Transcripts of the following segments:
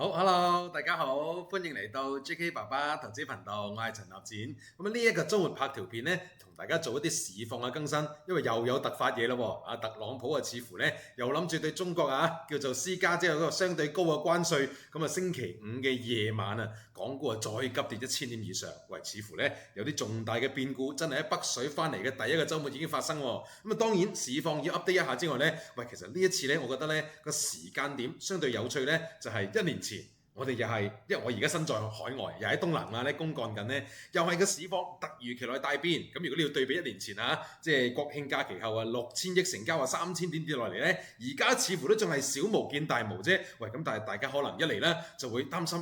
好，Hello，大家好，歡迎嚟到 JK 爸爸投資頻道，我係陳立展。咁呢一個週末拍條片呢，同大家做一啲市況嘅更新，因為又有突發嘢咯。特朗普啊，似乎呢又諗住對中國叫做施加即係嗰個相對高嘅關稅。咁星期五嘅夜晚港股再急跌1000點以上，似乎呢有啲重大嘅變故，真係喺北水翻嚟嘅第一個週末已經發生。咁當然市況要 update 一下之外呢，其實呢一次呢，我覺得呢個時間點相對有趣呢，就係1年前。我哋又係，因為我而家身在海外，又喺東南亞咧公幹緊呢，又係個市況突如其來大變。咁如果你要對比1年前即係國慶假期後6000億成交3000點跌落嚟呢，而家似乎都仲係小巫見大巫啫。咁但係大家可能一嚟呢就會擔心，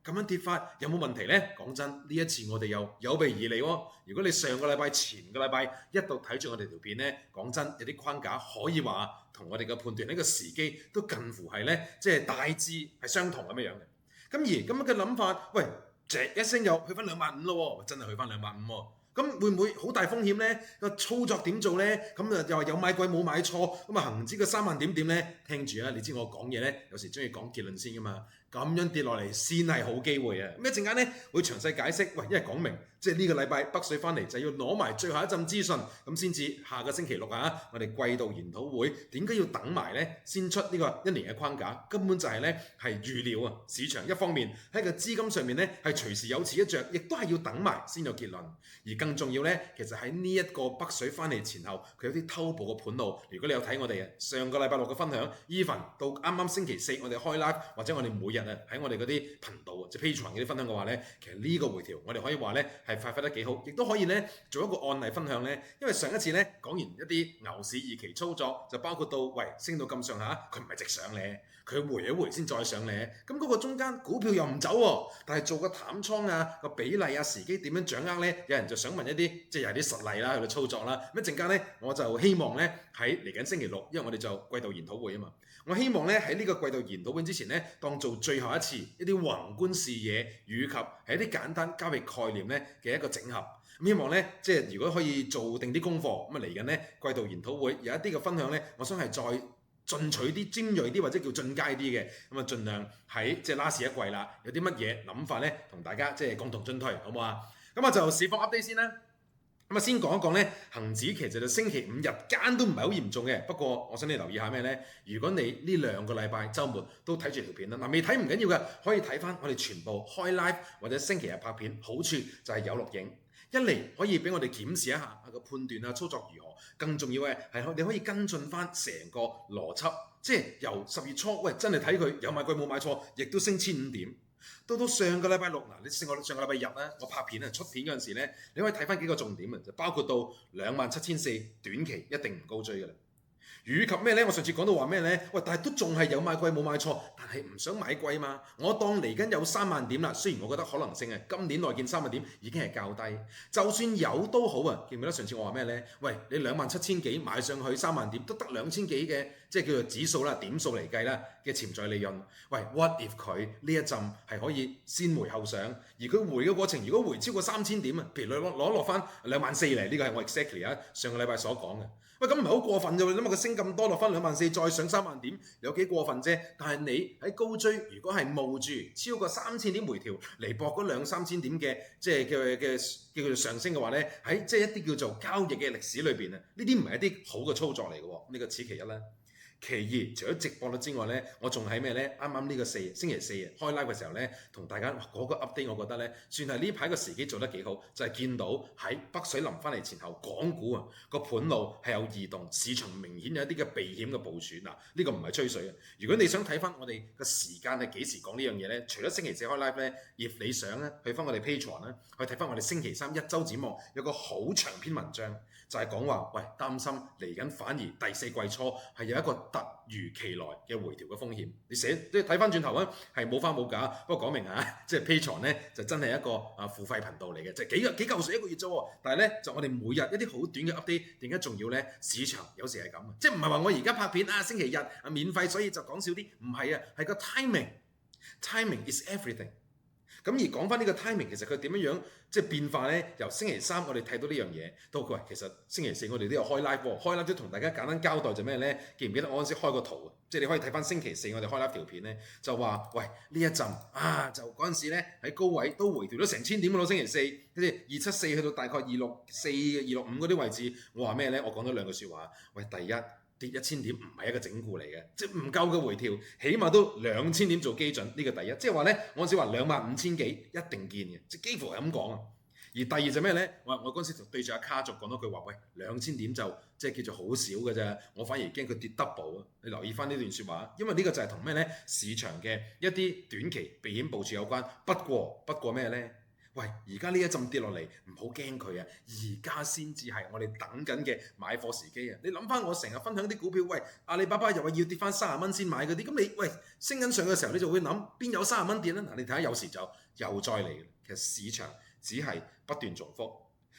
咁樣跌法有冇問題呢？講真，呢一次我哋又有備而嚟喎。如果你上個禮拜、前個禮拜一度睇住我哋條片呢，講真，有啲框架可以話同我哋嘅判斷呢個時機都近乎係呢，即係大致係相同咁樣嘅。咁而咁樣嘅諗法，一聲又去翻25000咯，真係去翻25000喎。咁會唔會好大風險呢？個操作點做呢？咁又話有買貴冇買錯，咁恒指個30000點呢？聽住你知我講嘢呢，有時中意講結論先噶嘛。咁樣跌落嚟先係好機會啊！咁一陣間呢會詳細解釋，因為講明即係呢個禮拜北水翻嚟就要攞埋最後一陣資訊，咁先至下個星期六我哋季度研討會點解要等埋呢？先出呢個1年嘅框架，根本就係呢係預料啊！市場一方面喺個資金上面呢係隨時有此一着，亦都係要等埋先有結論。而更重要呢，其實喺呢一個北水翻嚟前後，佢有啲偷步嘅盤路。如果你有睇我哋上個禮拜六嘅分享 ，even 到啱啱星期4我哋開 live 或者我哋每日喺我哋嗰啲頻道即係 Patreon 嗰啲分享嘅話呢，其實呢個回調我哋可以話呢係發揮得幾好，亦都可以呢做一個案例分享呢。因為上一次呢講完一啲牛市二期操作，就包括到升到咁上下，佢唔係直上嚟，佢回一回先再上嚟。咁嗰個中間股票又唔走喎，但係做個淡倉個比例時機點樣掌握呢？有人就想問一啲即係有啲實例啦去到操作啦。咁一陣間呢，我就希望呢喺嚟緊星期六，因為我哋就季度研討會啊嘛，我希望呢喺呢個季度研討會之前呢，當做最後一次一啲宏觀視野，以及係一啲簡單交易概念呢嘅一個整合。咁希望呢，即係如果可以做定啲功課，咁嚟緊呢季度研討會有一啲嘅分享呢，我想係再進取啲、尖鋭啲或者叫進階啲嘅，咁盡量喺即係 last 一季啦，有啲乜嘢諗法呢？同大家即係共同進退，好唔好啊？咁就市況 update 先啦。咁先講一講呢，恒指其實就星期5日間都唔係好嚴重嘅。不過我想你留意下咩呢？如果你呢2個禮拜週末都睇住條片啦，未睇唔緊要嘅，可以睇翻我哋全部開 live 或者星期日拍片。好處就係有錄影，一嚟可以俾我哋檢視一下個判斷操作如何。更重要嘅係你可以跟進翻成個邏輯，即係由10月初真係睇佢有買貴冇買錯，亦都升1500點。到上個禮拜六你上個禮拜日我拍片出片嗰陣時咧，你可以睇翻幾個重點就包括到27400短期一定唔高追嘅啦。以及咩呢？我上次講到話咩呢？但係都仲係有買貴冇買錯，但係唔想買貴嘛。我當嚟緊有30000點啦，雖然我覺得可能性今年內見30000點已經係較低，就算有都好記唔記得上次我話咩呢？你27000幾買上去30000點都得2000幾嘅，即係叫做指數啦、點數嚟計啦嘅潛在利潤。what if 佢呢一陣係可以先回後上，而佢回嘅過程如果回超過3000點譬如攞落翻24000嚟，呢個係我 exactly 上個禮拜所講嘅。咁唔係好過分啫，因為佢升咁多落翻24000再上30000點，有幾過分啫？但係你喺高追，如果係冒住超過3000點回調嚟搏嗰2-3000點嘅即係叫做上升嘅話呢，喺即係一啲叫做交易嘅歷史裏邊呢啲唔係一啲好嘅操作嚟嘅喎。呢個此其一啦。其二，除咗直播率之外呢，我仲喺咩呢？啱啱呢個星期4開 live 嘅時候呢，同大家嗰個 update，我覺得呢算係呢排個時機做得幾好，就係見到喺北水臨翻嚟前後，港股個盤路係有異動，市場明顯有一啲嘅避險嘅部署。呢個唔係吹水嘅。如果你想睇翻我哋個時間係幾時講呢樣嘢呢？除咗星期4開 live 呢，if 你想呢去翻我哋 Patreon 呢，去睇翻我哋星期3一週展望，有個好長篇文章，就係講話擔心嚟緊反而第4季初係有一個突如其來嘅回調嘅風險。你睇翻轉頭係冇花冇假。不過講明即係 Patreon 呢就真係一個付費頻道嚟嘅，即係幾嚿水1個月啫。但係呢，就我哋每日一啲好短嘅 update，點解重要呢？市場有時係咁，即係唔係話我而家拍片星期日免費，所以就講少啲。唔係係個 timing is everything。咁而講翻呢個 timing，其實佢點樣即係變化呢？由星期三我哋睇到呢樣嘢，到佢其實星期四我哋都有開 live 喎，開 live 都同大家簡單交代就咩呢？記唔記得我嗰陣時開個圖啊？即係你可以睇翻星期四我哋開 live 條片呢，就話喂呢一陣就嗰陣時呢喺高位都回調咗成千點嘅咯，星期四跟住274去到大概264、265嗰啲位置，我話咩呢？我講咗兩句説話，喂第一。跌1000點唔係一個整固嚟嘅，即係唔夠嘅回調，起碼都2000點做基準，呢個第一。即係話呢，我嗰陣時話25000幾一定見嘅，即係幾乎係咁講啊。而第二就咩呢？我嗰陣時就對住阿卡族講多句話，喂2000點就即係叫做好少嘅啫，我反而驚佢跌 double 啊！你留意翻呢段説話，因為呢個就係同咩呢？市場嘅一啲短期避險部署有關。不過咩呢？喂，而家呢一陣跌落嚟，唔好驚佢啊！而家先至係我哋等緊嘅買貨時機啊！你諗翻我成日分享啲股票，喂，阿里巴巴又話要跌翻30蚊先買嗰啲，咁你喂升緊上嘅時候，你就會諗邊有30蚊跌咧？嗱，你睇下有時就又再嚟，其實市場只係不斷重複，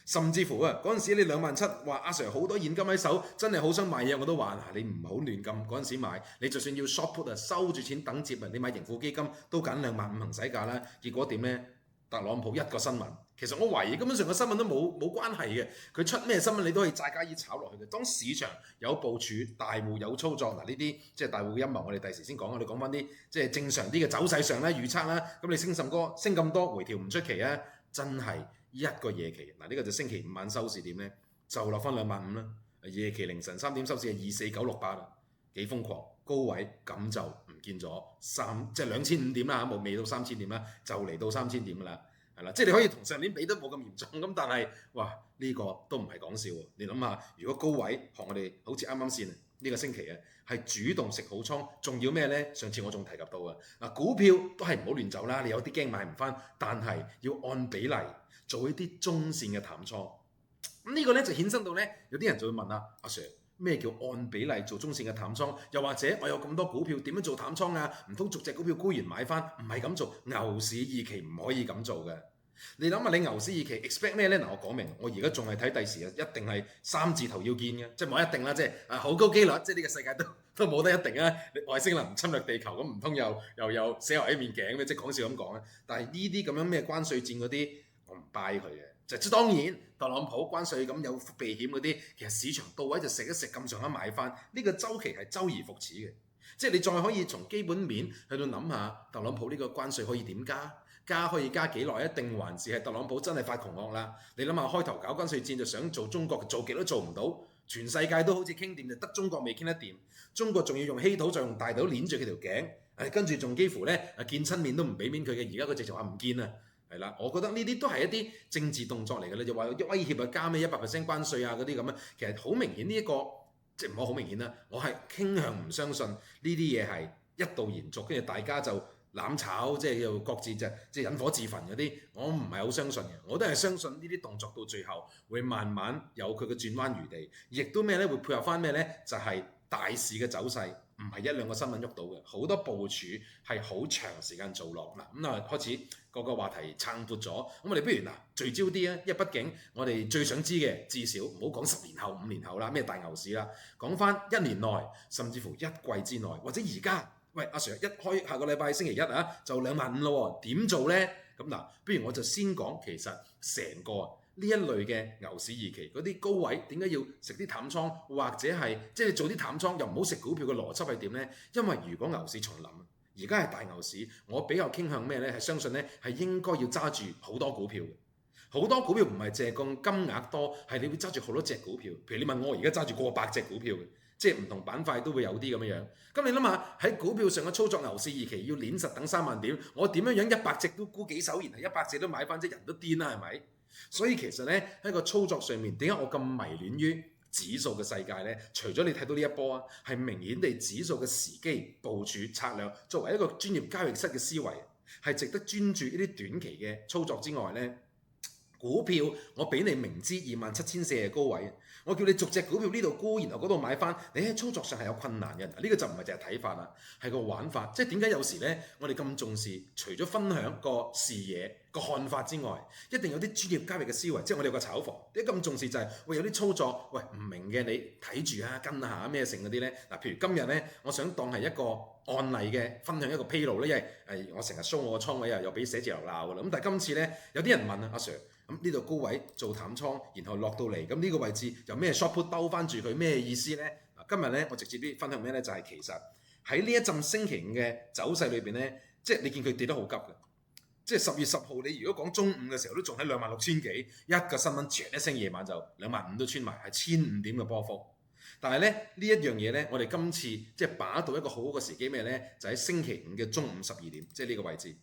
甚至乎嗰陣時你27000話阿 Sir 好多現金喺手，真係好想買嘢，我都話嗱，你唔好亂咁嗰陣時買，你就算要 short put 收住錢等接啊，你買盈富基金都揀25000行使價啦，結果點呢？特朗普一個新聞，其實我懷疑根本上個新聞都冇關係嘅，佢出咩新聞你都可以債加以炒落去嘅。當市場有部署，大戶有操作，嗱呢啲即係大戶嘅陰謀，我哋第時先講。我哋講翻啲即係正常啲嘅走勢上咧預測啦。咁你升咁多回調唔出奇啊！真係一個夜期嗱，呢個就星期五晚收市點咧，就落翻25000啦。夜期凌晨3點收市係24968啦，幾瘋狂，高位咁就唔見咗即係2500點啦，冇未到3000點啦，就嚟到3000點噶啦，係啦，即係你可以同上年比得冇咁嚴重咁，但係哇呢個都唔係講笑喎，你諗下，如果高位學我哋好似啱先呢個星期係主動食好倉，仲要咩呢？上次我仲提及到啊，嗱股票都係唔好亂走啦，你有啲驚買唔翻，但係要按比例做一啲中線嘅淡倉。咁呢個呢就衍生到呢，有啲人就會問阿 Sir。咩叫按比例做中線嘅淡倉？又或者我有咁多股票點樣做淡倉啊？唔通逐隻股票沽完買翻？唔係咁做，牛市二期唔可以咁做嘅。你諗下，你牛市二期 expect 咩呢？嗱，我講明，我而家仲係睇第時啊，一定係3字頭要見嘅，即係冇一定啦，即係好高機率，即係呢個世界都冇得一定啊！外星人唔侵略地球，咁唔通又有死牛喺面頸咩？即係講笑咁講啊！但係呢啲咁樣咩關稅戰嗰啲，我唔 buy 佢嘅。即當然，特朗普關稅咁有避險嗰啲，其實市場到位就食一食咁上下買翻，呢個週期係周而復始嘅。即係你再可以從基本面去到諗下，特朗普呢個關稅可以點加可以加幾耐？一定還是係特朗普真係發窮惡啦？你諗下開頭搞關稅戰就想做中國，做極都做唔到，全世界都好似傾掂，就得中國未傾得掂。中國仲要用稀土，再用大豆鏈住佢條頸，跟住仲幾乎呢見親面都唔俾面佢嘅。而家佢直情話唔見啊！係啦，我覺得呢啲都係一啲政治動作嚟嘅，你就話威脅加咩100% 關稅啊嗰啲咁樣，其實好明顯呢一個即係唔好明顯啦，我係傾向唔相信呢啲嘢係一度延續，跟住大家就攬炒，即係又各自即係引火自焚嗰啲，我唔係好相信嘅，我都係相信呢啲動作到最後會慢慢有佢嘅轉彎餘地，亦都咩咧會配合翻咩咧，就係大市嘅走勢。唔係1-2個新聞喐到嘅，好多部署係好長時間做落嗱。咁開始個話題撐闊咗，咁我哋不如聚焦啲啊，因為畢竟我哋最想知嘅至少唔好講10年後、5年後啦，咩大牛市啦，講翻1年內，甚至乎1季之內，或者而家，喂阿 Sir 一開下個禮拜星期一就25000咯喎，點做呢？咁不如我就先講其實成個。呢一類嘅牛市二期嗰啲高位點解要食啲淡倉，或者係即係做啲淡倉又唔好食股票嘅邏輯係點呢？因為如果牛市重臨，而家係大牛市，我比較傾向咩呢？係相信呢係應該要揸住好多股票嘅，好多股票唔係淨係咁金額多，係你會揸住好多隻股票。譬如你問我而家揸住過百隻股票嘅，即係唔同板塊都會有啲咁樣樣。咁你諗下喺股票上嘅操作牛市二期要鏈實等3萬點，我點樣100隻都沽幾手，然後100隻都買翻，即係人都癲啦，係咪？所以其實呢，喺個操作上面，點解我咁迷戀於指數嘅世界呢？除咗你睇到呢一波啊，係明顯地指數嘅時機部署策略，作為一個專業交易室嘅思維，係值得專注呢啲短期嘅操作之外呢，股票我俾你明知27400係高位，我叫你逐隻股票呢度沽，然後嗰度買翻，你喺操作上係有困難嘅。呢個就唔係淨係睇法啦，係個玩法。即係點解有時呢，我哋咁重視，除咗分享個視野、個看法之外，一定有啲專業交易嘅思維。即係我哋有個炒房，點解咁重視就係、喂有啲操作，喂唔明嘅你睇住啊，跟下咩成嗰啲呢。嗱，譬如今日呢，我想當係一個案例嘅分享一個披露呢，因為我成日 show 我個倉位又俾寫字樓鬧㗎啦。咁但係今次呢，有啲人問啊，阿 Sir。咁呢度高位做淡倉，然後落到嚟，咁呢個位置有咩 short put 兜翻住佢咩意思呢？今日呢，我直接啲分享咩呢？就係、是、其實喺呢一陣星期五嘅走勢裏邊呢，即係你見佢跌得好急嘅，即係10月10號你如果講中午嘅時候都仲喺26,000幾，一個新聞唰一聲夜晚就25,000都穿埋，係1,500點嘅波幅。但係咧呢一樣嘢呢，我哋今次即係把到一個好好嘅時機咩呢？就喺星期五嘅中午12點，即係呢個位置。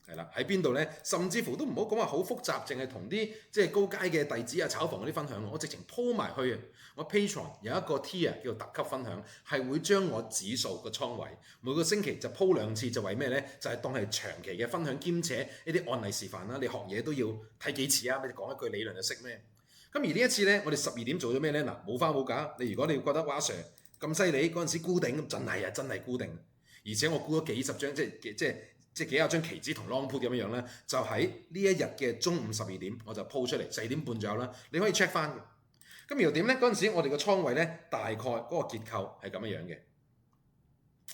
係啦，喺邊度呢？甚至乎都唔好講話好複雜，淨係同啲即係高階嘅弟子啊、炒房嗰啲分享。我直情鋪埋去啊！我 Patreon 有一個 tier 叫做特級分享，係會將我指數嘅倉位每個星期就鋪2次，就為咩呢？就係、是、當係長期嘅分享兼且呢啲案例示範啦。你學嘢都要睇幾次啊？你講一句理論就識咩？咁而呢一次呢，我哋12點做咗咩呢？嗱，冇花冇假。你如果你覺得哇 Sir 咁犀利，嗰陣時沽定，真係啊，真係沽定。而且我沽咗幾十張，即係幾廿張期指同 long put 咁樣咧，就喺呢一日嘅中午12點，我就鋪出嚟4點半左右啦。你可以 check 翻嘅。咁然後點咧？嗰陣時我哋嘅倉位咧，大概嗰個結構係咁樣嘅。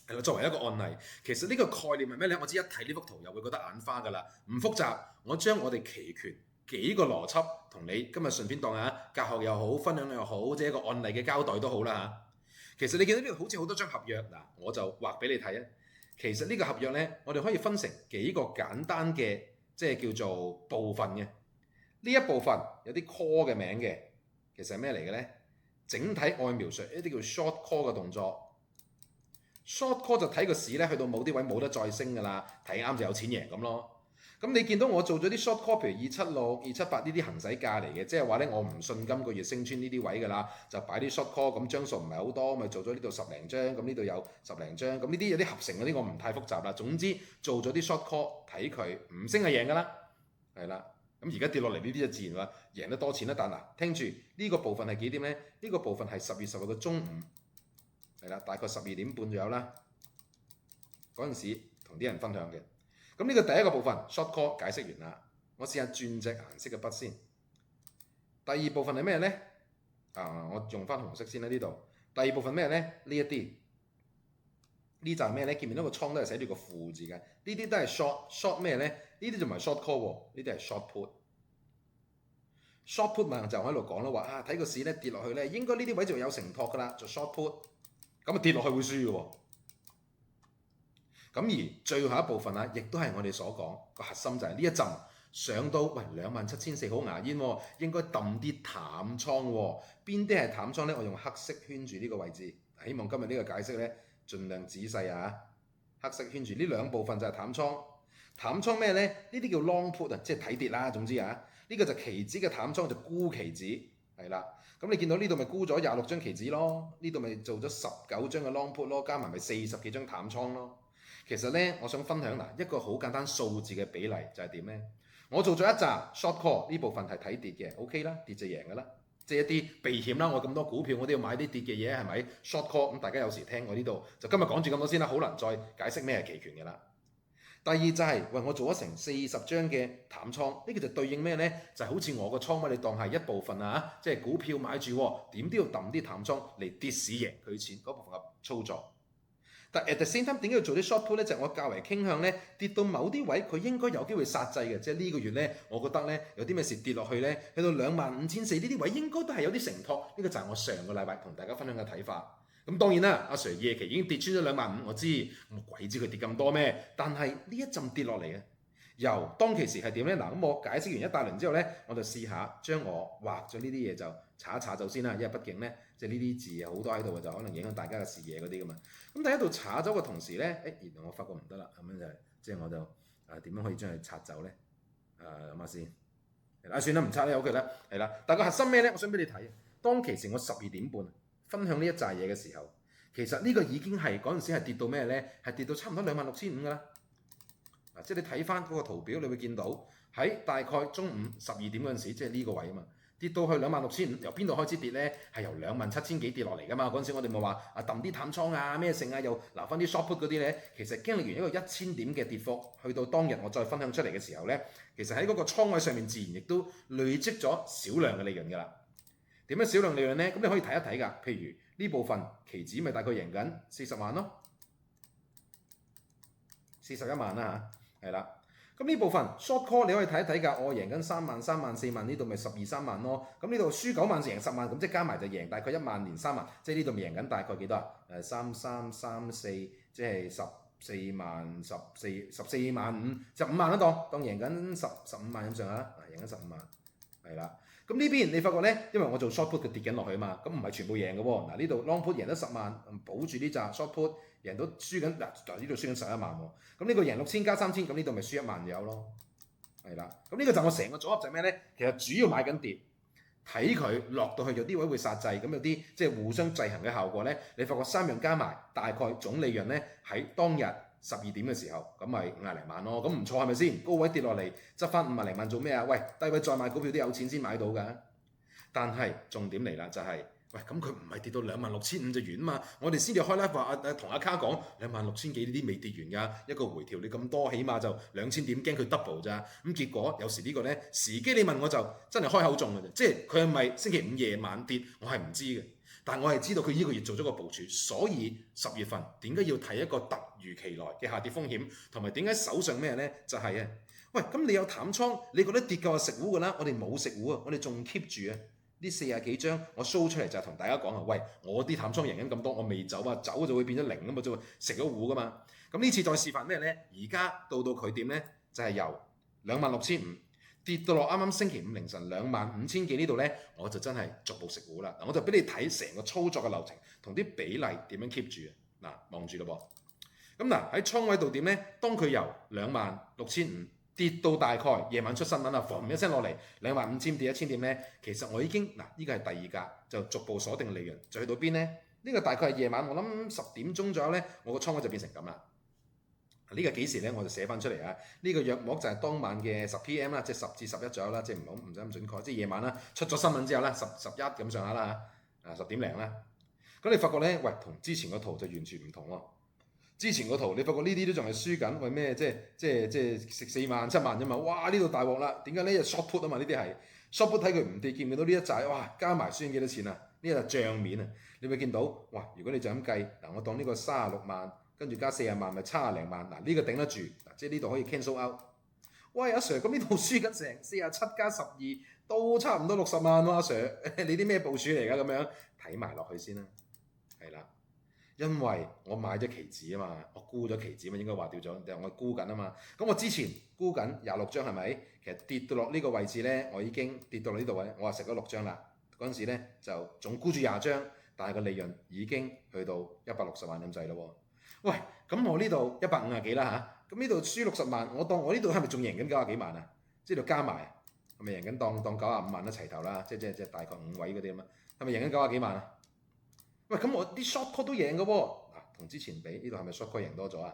係啦，作為一個案例，其實呢個概念係咩咧？我只一睇呢幅圖又會覺得眼花㗎啦，唔複雜。我將我哋期權幾個邏輯同你今日順便當下教學又好，分享又好，即係一個案例嘅交代都好啦嚇。其實你見到呢度好似好多張合約嗱，我就畫俾你睇啊。其實呢個合約呢，我哋可以分成幾個簡單嘅，即係叫做部分嘅。呢一部分有啲 call 嘅名嘅，其實係咩嚟嘅呢？整體愛描述一啲叫 short call 嘅動作。short call 就睇個市呢，去到某啲位冇得再升㗎啦，睇啱就有錢贏咁咯。咁你見到我做咗啲 short call，譬如276、278呢啲行使價嚟嘅，即係話咧我唔信今個月升穿呢啲位㗎啦，就擺啲 short call，咁張數唔係好多，咪做咗呢度10零張，咁呢度有10零張，咁呢啲有啲合成嗰啲我唔太複雜啦。總之做咗啲 short call，睇佢唔升就贏㗎啦，係啦。咁而家跌落嚟呢啲就自然話贏得多錢啦。但嗱，聽住呢個部分係幾點咧？呢個部分係10月10號嘅中午，係啦，大概12點半左右啦。嗰陣時同啲人分享嘅。咁呢個第一個部分 short call 解釋完啦，我試下轉隻顏色嘅筆先。第二部分係咩呢？我用翻紅色先啦呢度。第二部分咩呢？呢一啲呢就係咩呢？見唔見到個倉都係寫住個負字嘅？呢啲都係 short 咩呢？呢啲就唔係 short call 喎，呢啲係 short put。short put 咪就喺度講咯，話睇個市咧跌落去咧，應該呢啲位就有承托㗎啦，就 short put。咁啊跌落去會輸嘅喎。咁而最後一部分啊，亦都係我哋所講個核心就係呢一陣上到27,400好牙煙喎，應該揼啲淡倉喎。邊啲係淡倉呢？我用黑色圈住呢個位置，希望今日呢個解釋呢，盡量仔細啊！黑色圈住呢兩部分就係淡倉。淡倉咩呢？呢啲叫 long put 啊，即係睇跌啦。總之啊，呢個就期指嘅淡倉就沽期指係啦。咁你見到呢度咪沽咗26張期指咯，呢度咪做咗19張嘅 long put 咯，加埋咪40幾張淡倉咯。其實呢，我想分享一個好簡單數字嘅比例就係點呢？我做咗一集 short call 呢部分係睇跌嘅 ，OK 啦，跌就贏㗎啦，即係一啲避險啦。我咁多股票我都要買啲跌嘅嘢係咪 short call？咁大家有時聽我呢度就今日講住咁多先啦，好難再解釋咩係期權㗎啦。第二就係我做咗成40張嘅淡倉，呢個就對應咩呢？就係好似我個倉位你當係一部分啊，即係股票買住點都要揼啲淡倉嚟跌市贏佢錢嗰部分嘅操作。但 at the same time 點解要做啲 short put 咧？就係我較為傾向咧，跌到某啲位佢應該有機會殺制嘅，即係呢個月咧，我覺得咧有啲咩事跌落去咧，去到25,400呢啲位應該都係有啲承托。呢個就係我上個禮拜同大家分享嘅睇法。咁當然啦，阿 Sir 夜期已經跌穿咗25,000，我知，我鬼知佢跌咁多咩？但係呢一陣跌落嚟嘅，由當其時係點咧？嗱，咁我解釋完一大輪之後咧，我就試下將我畫咗呢啲嘢就查一查就先啦，因為畢竟咧，即係呢啲字好多喺度嘅，就可能影響大家嘅視野嗰啲噶嘛。咁但係喺度查咗嘅同時咧，原來我發覺唔得啦，咁樣就即係我就點樣可以將佢拆走咧？諗下先。算啦，唔拆啦，OK啦，係啦。但個核心咩咧？我想俾你睇。當其時我12點半分享呢一紮嘢嘅時候，其實呢個已經係嗰陣時係跌到咩咧？係跌到差唔多26,500㗎啦。即係你睇翻嗰個圖表，你會見到喺大概中午12點嗰陣時，即係呢個位啊嘛，跌到去26,500，由邊度開始跌呢？係由27,000幾跌落嚟㗎嘛。嗰陣時我哋咪話揼啲淡倉啊咩剩啊，又留翻啲 short put 嗰啲呢。其實經歷完一個1000點嘅跌幅，去到當日我再分享出嚟嘅時候呢，其實喺嗰個倉位上面自然亦都累積咗少量嘅利潤㗎啦。點樣少量利潤呢？咁你可以睇一睇㗎。譬如呢部分期指咪大概贏緊40萬咯，41萬啦嚇，係啦。咁呢部分 short call 你可以睇一睇㗎，我贏緊3萬、3萬、4萬，呢度咪12、3萬咯。咁呢度輸9萬贏10萬，咁即係加埋就贏大概1萬連3萬，即係呢度咪贏緊大概幾多啊？3334，即係14萬、14萬5、15萬啦，當贏緊15萬咁上下啦，贏緊15萬，係啦。咁呢邊你發覺咧，因為我做 short put 佢跌緊落去啊嘛，咁唔係全部贏嘅喎。嗱呢度 long put 贏得10萬，保住呢扎 short put 贏到輸緊，嗱呢度輸緊11萬喎。咁呢個贏6000加3000，咁呢度咪輸1萬有咯，係啦。咁呢個就我成個組合就係咩咧？其實主要買緊跌，睇佢落到去有啲位會殺制，咁有啲即係互相制衡嘅效果咧。你發覺3樣加埋，大概總利潤咧喺當日12點嘅時候，咁咪50零萬咯，咁唔錯係咪先？高位跌落嚟，執翻50零萬做咩啊？喂，低位再買股票都有錢先買到㗎。但係重點嚟啦，就係、喂，咁佢唔係跌到26,500就完啊嘛。我哋先至開 live 話同阿卡講26,000幾呢啲未跌完㗎，一個回調你咁多，起碼就2000點，驚佢 double 咋。咁結果有時個呢個咧時機，你問我就真係開口中嘅啫。即係佢係咪星期5夜晚跌，我係唔知嘅。但我係知道佢呢個月做咗個部署，所以10月份點解要睇一個突如其來嘅下跌風險，同埋點解手上咩呢？就係喂，咁你有淡倉，你覺得跌夠就食糊㗎啦，我哋冇食糊啊，我哋仲 keep 住啊，呢40幾張我 show 出嚟就係同大家講啊，喂，我啲淡倉贏緊咁多，我未走啊，走就會變咗0啊嘛，就會食咗糊㗎嘛。咁呢次再示範咩呢？而家到佢點呢？就係由26,500。跌到落啱啱星期5凌晨25,000幾呢度呢，我就真係逐步食糊啦。我就俾你睇成個操作嘅流程同啲比例點樣 keep 住啊。嗱，望住咯噃。咁嗱喺倉位度點呢？當佢由26,500跌到大概夜晚出新聞啦，嘣一聲落嚟25,000跌1000點呢，其實我已經嗱呢個係第二格，就逐步鎖定利潤，就去到邊呢？呢個大概係夜晚我諗10點鐘左右呢，我個倉位就變成咁啦。呢個幾時咧？我就寫翻出嚟啊！呢個約莫就係當晚嘅10 PM 啦，即係10至11左右啦，即係唔使咁準確，即係夜晚啦，出咗新聞之後啦，11咁上下啦，10點零啦。咁你發覺咧，喂，同之前個圖就完全唔同喎。之前個圖你發覺呢啲都仲係輸緊，為咩？即係食4萬7萬啫嘛。哇！呢度大鑊啦，點解呢？係 short put 啊嘛，呢啲係 short put 睇佢唔跌，見唔見到呢一紮？哇！加埋輸幾多錢啊？呢個帳面啊，你會見到哇！如果你就咁計嗱，我當呢個36萬。跟住加40萬咪70零萬，嗱呢個頂得住，即係呢度可以 cancel out。喂阿 Sir，咁呢度輸緊成47加12都差唔多60萬喎，阿 Sir， 你啲咩部署嚟㗎？咁樣睇埋落去先啦，係啦，因為我買咗期指啊嘛，我沽咗期指嘛，應該話掉咗，但係我沽緊啊嘛。咁我之前沽緊26張係咪？其實跌到落呢個位置咧，我已經跌到落呢度位，我話食咗6張啦。嗰陣時咧就總沽住20張，但係個利潤已經去到160萬咁滯咯喎。喂，咁我呢度150幾啦嚇，咁呢度輸60萬，我當我呢度係咪仲贏緊90幾萬啊？即係度加埋係咪贏緊當95萬一齊頭啦？即係大概5位嗰啲咁啊，係咪贏緊90幾萬啊？喂，咁我啲 short call 都贏嘅喎，嗱同之前比呢度係咪 short call 贏多咗啊？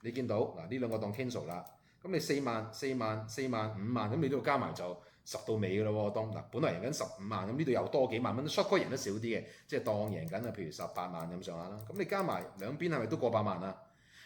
你見到嗱呢兩個當 cancel 啦，咁你4萬、4萬、4萬、5萬，咁你呢度加埋就10到尾嘅咯喎。當嗱本來贏緊15萬，咁呢度又多幾萬蚊 short call 贏得少啲嘅，即係當贏緊啊，譬如18萬咁上下啦。咁你加埋兩邊係咪都過百萬啊？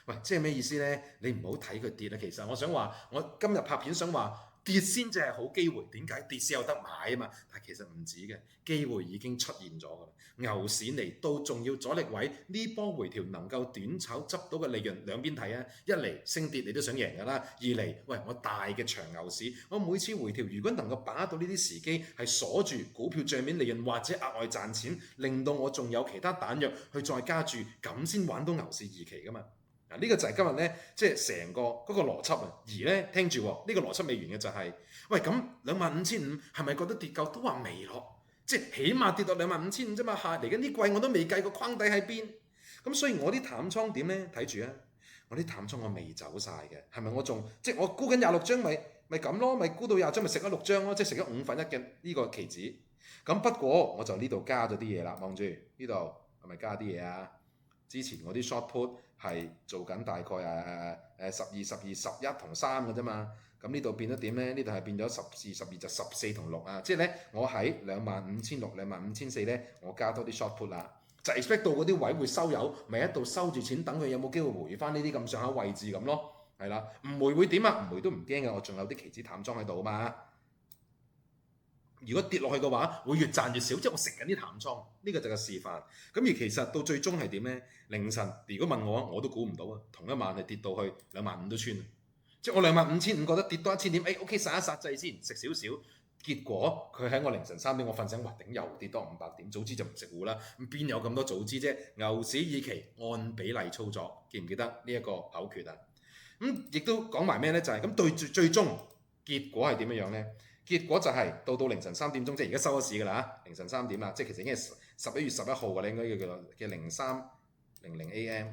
喂，即係咩意思咧？你唔好睇佢跌啊！其實我想話，我今日拍片想話跌先至係好機會。點解跌先有得買啊嘛？但係其實唔止嘅，機會已經出現咗㗎啦。牛市嚟到重要阻力位，呢波回調能夠短炒執到嘅利潤兩邊睇啊！一嚟升跌你都想贏㗎啦，二嚟喂我大嘅長牛市，我每次回調如果能夠把握到呢啲時機，係鎖住股票帳面利潤或者額外賺錢，令到我仲有其他彈藥去再加注，咁先玩到牛市二期㗎嘛。嗱，呢個就係今日咧，即係成個嗰個邏輯啊。而咧聽住呢個邏輯未完嘅就係，喂咁25,500係咪覺得跌夠？都話未落。即係起碼跌到25,500啫嘛，下嚟緊啲季我都未計個框底喺邊，咁所以我啲淡倉點咧？睇住啊，我啲淡倉我未走晒嘅，係咪我仲即係我沽緊26張咪咁咯，咪沽到20張咪食咗6張咯，即係食咗5分1嘅呢個期指。咁不過我就呢度加咗啲嘢啦，望住呢度係咪加啲嘢啊？之前我啲 short put 係做緊大概12、12、11同3嘅啫嘛。咁呢度變咗點咧？呢度係變咗12、12就14同6啊。即係咧，我喺25,600、25,400咧，我加多啲 short put 啦。就 expect 到嗰啲位會收油，咪一度收住錢，等佢有冇機會回翻呢啲咁上下位置咁咯。係啦，唔回會點啊？唔回都唔驚嘅，我仲有啲期指淡倉喺度啊嘛。如果跌落去嘅話，會越賺越少，即係我食緊啲淡倉，呢個就係個示範。咁而其實到最終係點呢？凌晨如果問我，我都估唔到啊！同一晚係跌到去25,000都穿，即係我25,500覺得跌多1000點，OK 殺一殺掣先，食少少。結果佢喺我凌晨3點，我瞓醒，哇頂又跌多500點，早知就唔食糊啦。咁邊有咁多早知啫？牛市以期按比例操作，記唔記得呢一個口訣啊？亦都講埋咩呢？就係咁對最終結果係點樣呢？結果就係到凌晨3點鐘，即係而家收咗市㗎啦，凌晨3點啦，即係其實已經係11月11號㗎啦，應該叫做嘅03:00 AM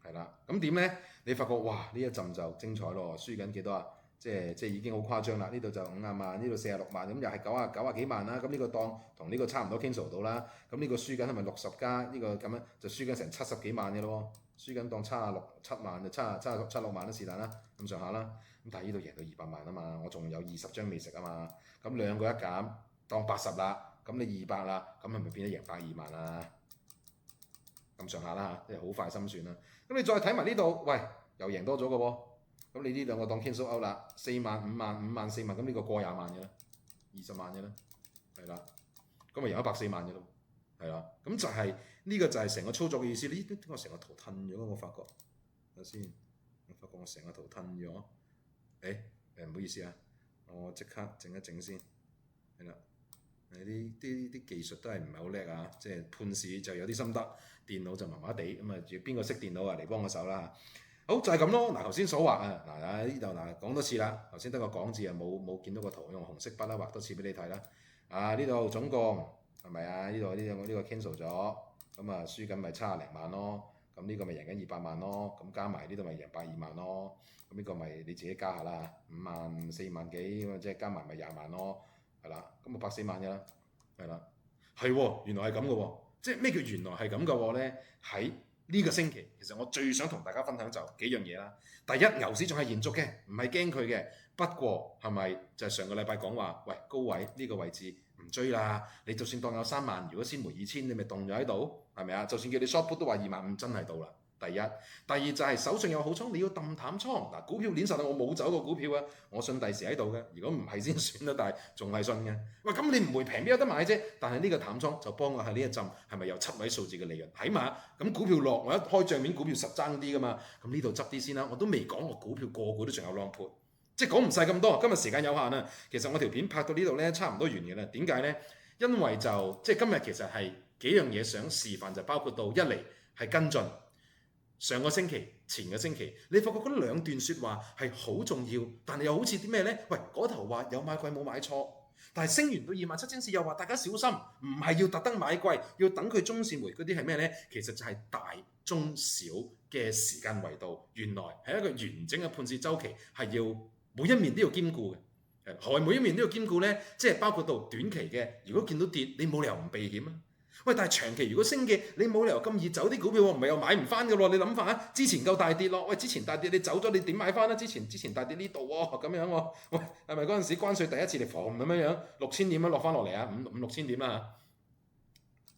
係啦。咁點呢？你發覺哇呢一陣就精彩咯，輸緊幾多啊？即係已經好誇張啦！呢度就50萬，呢度46萬，咁又係90幾萬啦。咁呢個檔同呢個差唔多 cancel 到啦。咁呢個輸緊係咪60加？呢個咁樣就輸緊成70幾萬嘅咯。輸緊當76、7萬就76萬都是但啦，咁上下啦。咁但係呢度贏到200萬啊嘛，我仲有20張未食啊嘛。咁兩個一減當80啦，咁你200啦，咁係咪變咗贏120萬啊？咁上下啦嚇，即係好快心算啦。咁你再睇埋呢度，喂又贏多咗嘅喎。咁你呢兩個當 cancel out 啦，4萬、5萬、5萬、4萬，咁呢個過20萬嘅啦，20萬嘅啦，係啦，咁咪贏140萬嘅咯，係啦，咁就係呢個就係成個操作嘅意思。呢點解我成個圖褪咗？我發覺睇下先，我發覺我成個圖褪咗。唔好意思啊，我即刻整一整先，係啦，啲技術都係唔係好叻啊，即係判市就有啲心得，電腦就麻麻地，咁啊，邊個識電腦啊嚟幫我手啦。好就係咁咯。嗱，頭先所畫啊，嗱呢度嗱講多次啦。頭先得個講字啊，冇見到個圖，用紅色筆啦畫多次俾你睇啦。呢度總共係咪啊？呢個 cancel 咗，咁啊輸緊咪70零萬咯。咁呢個咪贏緊200萬咯。咁加埋呢度咪贏120萬咯。咁呢個咪你自己加下啦，5萬、4萬幾咁即係加埋咪20萬咯。係啦，咁啊140萬嘅啦。係啦，係喎，原來係咁嘅喎。即係咩叫原來係咁嘅喎咧？喺呢個星期其實我最想同大家分享就幾樣嘢啦。第一，牛市仲係延續嘅，唔係驚佢嘅。不過係咪就係上個禮拜講話，喂，高位呢個位置唔追啦。你就算當有3萬，如果先回2000，你咪凍咗喺度，係咪啊？就算叫你 short put 都話25000真係到啦。第一，第二就係手上有好倉，你要抌淡倉。嗱，股票鏈實我冇走過股票啊，我信第時喺度嘅。如果唔係先算啦，但係仲係信嘅。喂，咁你唔會平邊有得買啫？但係呢個淡倉就幫我喺呢一陣係咪有7位數字嘅利潤？起碼咁股票落，我一開帳面股票實爭啲噶嘛。咁呢度執啲先啦，我都未講我股票個個都仲有 long put，即係講唔晒咁多。今日時間有限啊，其實我條片拍到呢度咧，差唔多完嘅啦。點解咧？因為就即係今日其實係幾樣嘢想示範，就包括到一嚟係跟進。上個星期、前個星期，你發覺嗰兩段説話係好重要，但係又好似啲咩呢？喂，嗰頭話有買貴冇買錯，但係升完到27,000又話大家小心，唔係要特登買貴，要等佢中線回嗰啲係咩呢？其實就係大、中、小嘅時間維度，原來係一個完整嘅判市週期，係要每一面都要兼顧嘅。何謂每一面都要兼顧呢？即係包括到短期嘅，如果見到跌，你冇理由唔避險啊！喂，但係長期如果升嘅，你冇理由咁易走啲股票喎，唔係又買唔翻嘅喎。你諗法啊，之前夠大跌咯，喂，之前大跌你走咗，你點買翻啊？之前大跌呢度喎，咁樣喎，喂，係咪嗰陣時關稅第一次嚟防咁樣6000點樣落翻落嚟啊？5、6000點啊？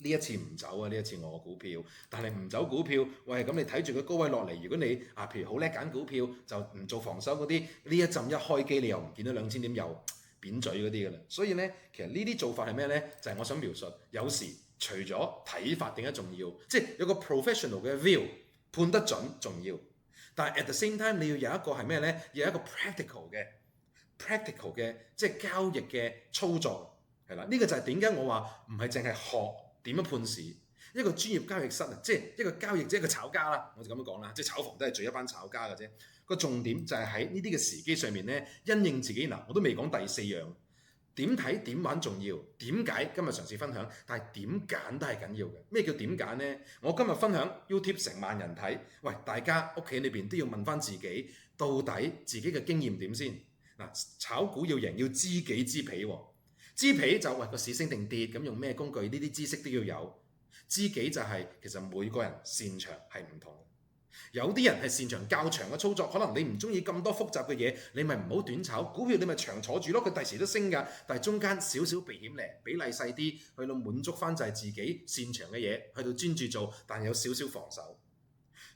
呢一次唔走啊！呢一次我股票，但係唔走股票，喂，咁你睇住佢高位落嚟，如果你譬如好叻揀股票，就唔做防守嗰啲，呢一陣一開機你又唔見到2000點又扁嘴嗰啲嘅啦。所以呢，其實呢啲做法係咩呢？就係我想描述，有時除咗睇法點解重要，即係有個 professional 嘅 view 判得準重要，但係 at the same time 你要有一個係咩呢？要有一個 practical 嘅即係交易嘅操作係啦。呢個就係點解我話唔係淨係學點樣判市，一個專業交易室啊，即係一個交易者，一個炒家啦，我就咁樣講啦，即係炒房都係聚一班炒家嘅啫。個重點就係喺呢啲嘅時機上面呢，因應自己嗱，我都未講第4樣。點睇點玩重要，點解今日嘗試分享？但係點揀都係緊要嘅。咩叫點揀呢？我今日分享 YouTube 成萬人睇，喂，大家屋企裏邊都要問翻自己，到底自己嘅經驗點先？嗱，炒股要贏要知己知彼喎，知彼就喂個市升定跌，咁用咩工具？呢啲知識都要有。知己就係其實每個人擅長係唔同。有啲人係擅長較長嘅操作，可能你唔中意咁多複雜嘅嘢，你咪唔好短炒股票，你咪長坐住咯，佢第時都升㗎。但係中間少少避險咧，比例細啲，去到滿足翻就係自己擅長嘅嘢，去到專注做，但有少少防守。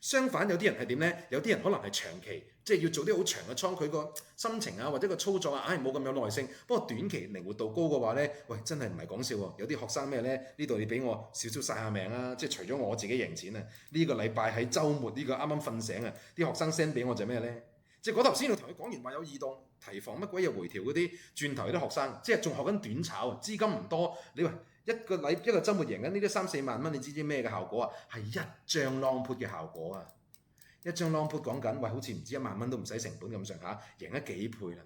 相反有啲人係點呢？有啲人可能係長期，即係要做啲好長嘅倉，佢個心情啊或者個操作啊，冇咁有耐性。不過短期靈活度高嘅話呢，喂真係唔係講笑喎！有啲學生咩呢？呢度你俾我少少晒下命啊！即係除咗我自己贏錢啊，呢個禮拜喺週末呢個啱啱瞓醒啊，啲學生 send 俾我就咩呢？即係嗰頭先我同佢講完話有異動，提防乜鬼嘢回調嗰啲，轉頭有啲學生即係仲學緊短炒啊，資金唔多，你話一個週末贏緊呢啲3-4萬蚊，你知唔知咩嘅效果啊？係一張 long put 嘅效果啊！一張 long put 講緊，喂，好似唔知1萬蚊都唔使成本咁上下，贏咗幾倍啦，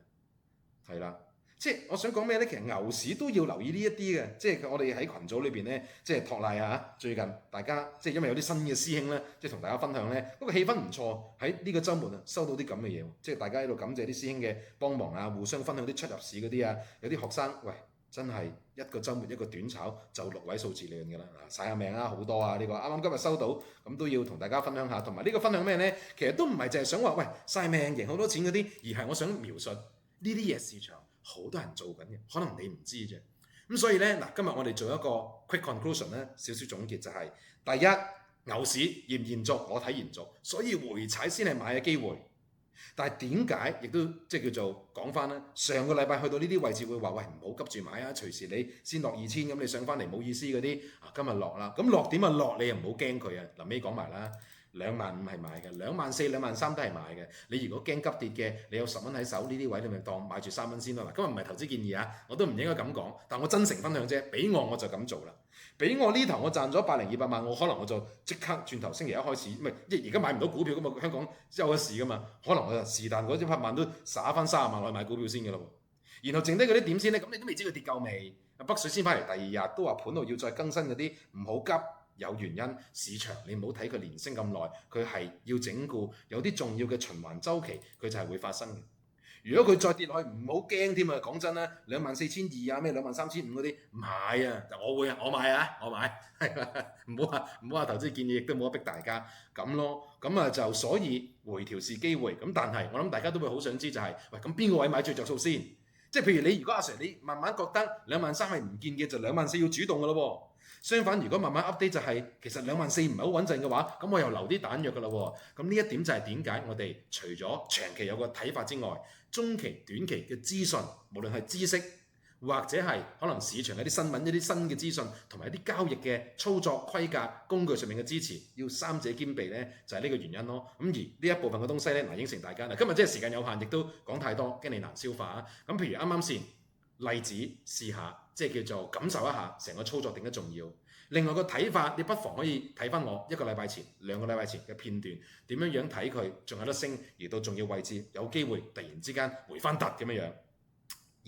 係啦。即係我想講咩呢？其實牛市都要留意呢一啲嘅，即係我哋喺群組裏邊呢，即係托賴啊！最近大家即係因為有啲新嘅師兄呢，即係同大家分享呢，嗰個氣氛唔錯。喺呢個週末啊，收到啲咁嘅嘢，即係大家喺度感謝啲師兄嘅幫忙啊，互相分享啲出入市嗰啲啊，有啲學生喂。真係一個週末一個短炒就6位數字利潤㗎啦，曬下命啊，好多啊！呢個啱啱今日收到，咁都要同大家分享下。同埋呢個分享咩呢？其實都唔係淨係想話喂曬命贏好多錢嗰啲，而係我想描述呢啲嘢市場好多人做緊嘅，可能你唔知啫。咁所以呢，嗱，今日我哋做一個 quick conclusion 咧，少少總結就係：第一，牛市延唔延續，我睇延續，所以回踩先係買嘅機會。但係點解亦都即係叫做講翻咧？上個禮拜去到呢啲位置會話喂，唔好急住買啊，隨時你先落2000咁，你上翻嚟冇意思嗰啲啊，今日落啦，咁落點啊落，你又唔好驚佢啊。臨尾講埋啦，25000係買嘅，24000、23000都係買嘅。你如果驚急跌嘅，你有10蚊喺手，呢啲位你咪當買住3蚊先咯。嗱，今日唔係投資建議啊，我都唔應該咁講，但我真誠分享啫。俾我就咁做啦。俾我呢頭我賺咗120-200萬，我可能我就即刻轉頭星期一開始，唔係而家買唔到股票噶嘛，香港有個市噶嘛，可能我就是但嗰100萬都撒翻30萬落去買股票先噶咯。然後剩低嗰啲點先呢？咁你都未知佢跌夠未？北水先翻嚟第2日都話盤度要再更新嗰啲，唔好急，有原因。市場你唔好睇佢連升咁耐，佢係要整固，有啲重要嘅循環週期，佢就係會發生嘅。如果佢再跌落去，唔好驚添啊！講真啦，24200啊，咩23500嗰啲買啊，我會啊，我買啊，我買，係啦，唔好話投資建議，亦都冇得逼大家咁咯。咁啊就所以回調是機會，咁但係我諗大家都會好想知就係，喂，咁邊個位買最着數先？即係譬如你如果阿 Sir 你慢慢覺得23000係唔見嘅，就24000要主動噶咯喎。相反，如果慢慢 update 就係其實24000唔係好穩陣嘅話，咁我又留啲彈藥噶啦喎。咁呢一點就係點解我哋除咗長期有個睇法之外，中期、短期嘅資訊，無論係知識或者係可能市場一啲新聞、一啲新嘅資訊，同埋一啲交易嘅操作規格、工具上面嘅支持，要三者兼備呢，就係呢個原因咯。咁而呢一部分嘅東西呢，嗱，應承大家啦，今日即係時間有限，亦都講太多，驚你難消化啊。咁譬如啱啱先例子試下，即係叫做感受一下成個操作點解重要。另外個睇法，你不妨可以睇翻我1個禮拜前、2個禮拜前嘅片段，點樣睇佢仲有得升，而到重要位置有機會突然之間回翻突咁樣。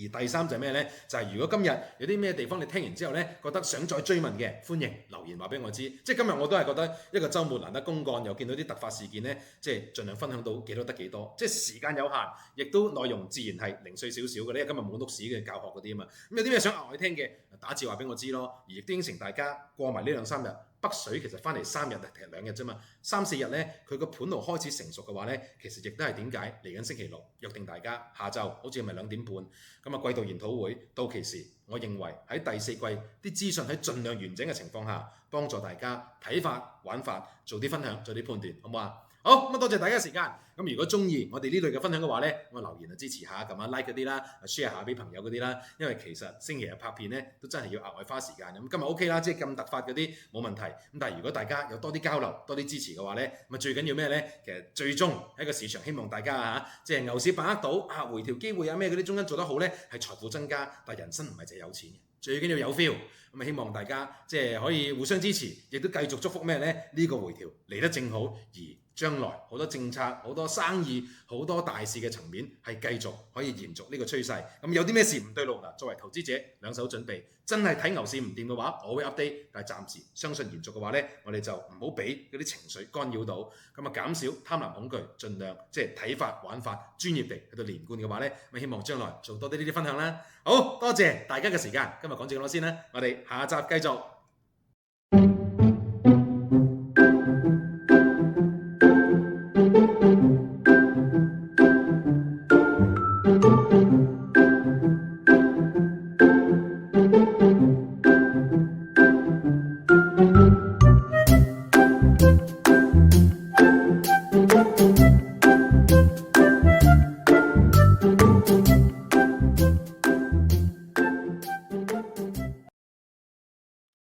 而第三就係咩呢？就係如果今日有啲咩地方你聽完之後呢，覺得想再追問嘅，歡迎留言話俾我知。即係今日我都係覺得一個週末難得公幹，又見到啲突發事件呢，即係盡量分享到幾多得幾多。即係時間有限，亦都內容自然係零碎少少嘅呢。今日冇讀史嘅教學嗰啲啊嘛。咁有啲咩想額外聽嘅，打字話俾我知咯。而亦都應承大家過埋呢2-3日。北水其實翻嚟3日，其實2日啫嘛，3-4日呢，佢個盤路開始成熟嘅話呢，其實亦都係點解嚟緊星期6約定大家下晝好似係咪2點半咁啊？季度研討會到期時，我認為喺第4季啲資訊喺盡量完整嘅情況下，幫助大家睇法玩法，做啲分享，做啲判斷，好唔好啊？好，咁多謝大家嘅時間。咁如果中意我哋呢類嘅分享嘅話呢，我留言支持下，撳下 like 嗰啲啦 ，share 下俾朋友嗰啲啦。因為其實星期日拍片呢，都真係要額外花時間。咁今日 OK 啦，即係咁突發嗰啲冇問題。咁但係如果大家有多啲交流、多啲支持嘅話呢，咁最緊要咩呢？其實最終喺個市場希望大家即係牛市把握到回調機會咩嗰啲中間做得好呢，係財富增加。但係人生唔係淨係有錢嘅，最緊要有 feel。咁希望大家即係可以互相支持，亦都繼續祝福咩呢？呢個回調嚟得正好，而將來好多政策、好多生意、好多大事嘅層面係繼續可以延續呢個趨勢。咁有啲咩事唔對路嗱？作為投資者兩手準備，真係睇牛市唔掂嘅話，我會 update。但係暫時相信延續嘅話呢，我哋就唔好俾嗰啲情緒干擾到。咁啊，減少貪婪恐懼，盡量即係睇法玩法專業地去到連貫嘅話呢，咁希望將來做多啲呢啲分享啦。好多謝大家嘅時間，今日講住咁多先啦，我哋下集繼續。